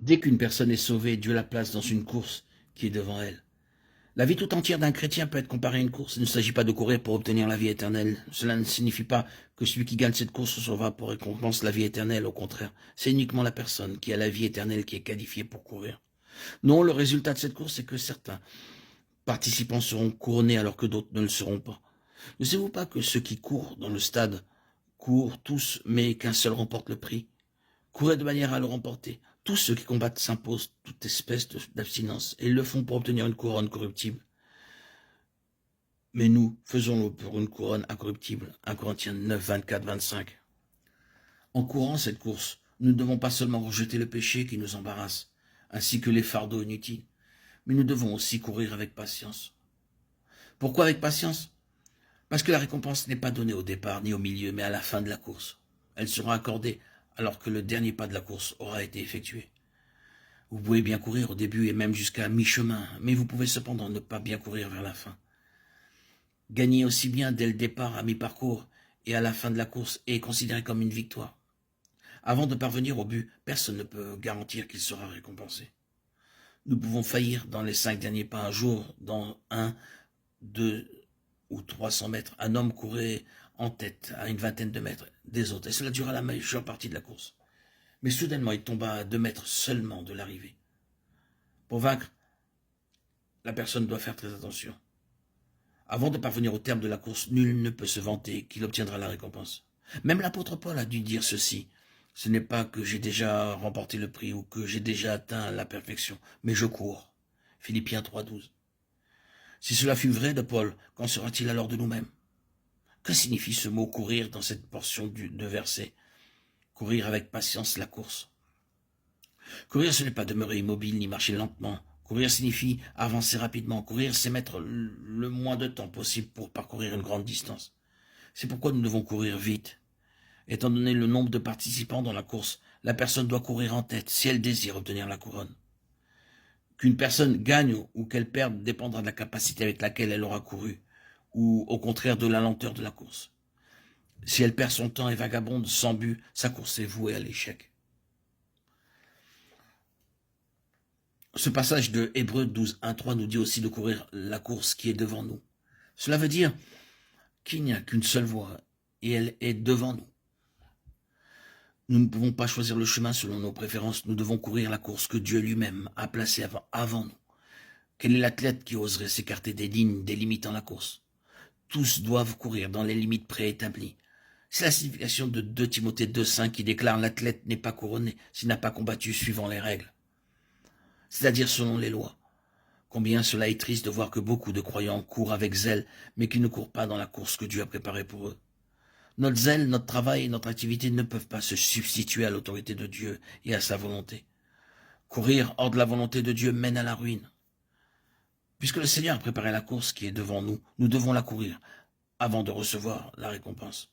Dès qu'une personne est sauvée, Dieu la place dans une course qui est devant elle. La vie tout entière d'un chrétien peut être comparée à une course. Il ne s'agit pas de courir pour obtenir la vie éternelle. Cela ne signifie pas que celui qui gagne cette course recevra pour récompense la vie éternelle. Au contraire, c'est uniquement la personne qui a la vie éternelle qui est qualifiée pour courir. Non, le résultat de cette course, c'est que certains participants seront couronnés alors que d'autres ne le seront pas. Ne savez-vous pas que ceux qui courent dans le stade courent tous, mais qu'un seul remporte le prix? Courez de manière à le remporter. Tous ceux qui combattent s'imposent toute espèce d'abstinence et ils le font pour obtenir une couronne corruptible. Mais nous, faisons-le pour une couronne incorruptible. 1 Corinthiens 9, 24, 25. En courant cette course, nous ne devons pas seulement rejeter le péché qui nous embarrasse, ainsi que les fardeaux inutiles, mais nous devons aussi courir avec patience. Pourquoi avec patience? Parce que la récompense n'est pas donnée au départ ni au milieu, mais à la fin de la course. Elle sera accordée alors que le dernier pas de la course aura été effectué. Vous pouvez bien courir au début et même jusqu'à mi-chemin, mais vous pouvez cependant ne pas bien courir vers la fin. Gagner aussi bien dès le départ à mi-parcours et à la fin de la course est considéré comme une victoire. Avant de parvenir au but, personne ne peut garantir qu'il sera récompensé. Nous pouvons faillir dans les 5 derniers pas. Un jour, dans 1, 2 ou 300 mètres, un homme courait en tête à une vingtaine de mètres des autres, et cela dura la majeure partie de la course. Mais soudainement, il tomba à 2 mètres seulement de l'arrivée. Pour vaincre, la personne doit faire très attention. Avant de parvenir au terme de la course, nul ne peut se vanter qu'il obtiendra la récompense. Même l'apôtre Paul a dû dire ceci. Ce n'est pas que j'ai déjà remporté le prix ou que j'ai déjà atteint la perfection, mais je cours. Philippiens 3,12. Si cela fut vrai de Paul, qu'en sera-t-il alors de nous-mêmes? Que signifie ce mot courir dans cette portion de verset? Courir avec patience la course. Courir, ce n'est pas demeurer immobile ni marcher lentement. Courir signifie avancer rapidement. Courir, c'est mettre le moins de temps possible pour parcourir une grande distance. C'est pourquoi nous devons courir vite. Étant donné le nombre de participants dans la course, la personne doit courir en tête si elle désire obtenir la couronne. Qu'une personne gagne ou qu'elle perde dépendra de la capacité avec laquelle elle aura couru, ou au contraire de la lenteur de la course. Si elle perd son temps et vagabonde sans but, sa course est vouée à l'échec. Ce passage de Hébreux 12, 1, 3 nous dit aussi de courir la course qui est devant nous. Cela veut dire qu'il n'y a qu'une seule voie et elle est devant nous. Nous ne pouvons pas choisir le chemin selon nos préférences, nous devons courir la course que Dieu lui-même a placée avant nous. Quel est l'athlète qui oserait s'écarter des lignes délimitant la course? Tous doivent courir dans les limites préétablies. C'est la signification de 2 Timothée 2,5 qui déclare l'athlète n'est pas couronné s'il n'a pas combattu suivant les règles, c'est-à-dire selon les lois. Combien cela est triste de voir que beaucoup de croyants courent avec zèle, mais qui ne courent pas dans la course que Dieu a préparée pour eux. Notre zèle, notre travail et notre activité ne peuvent pas se substituer à l'autorité de Dieu et à sa volonté. Courir hors de la volonté de Dieu mène à la ruine. Puisque le Seigneur a préparé la course qui est devant nous, nous devons la courir avant de recevoir la récompense.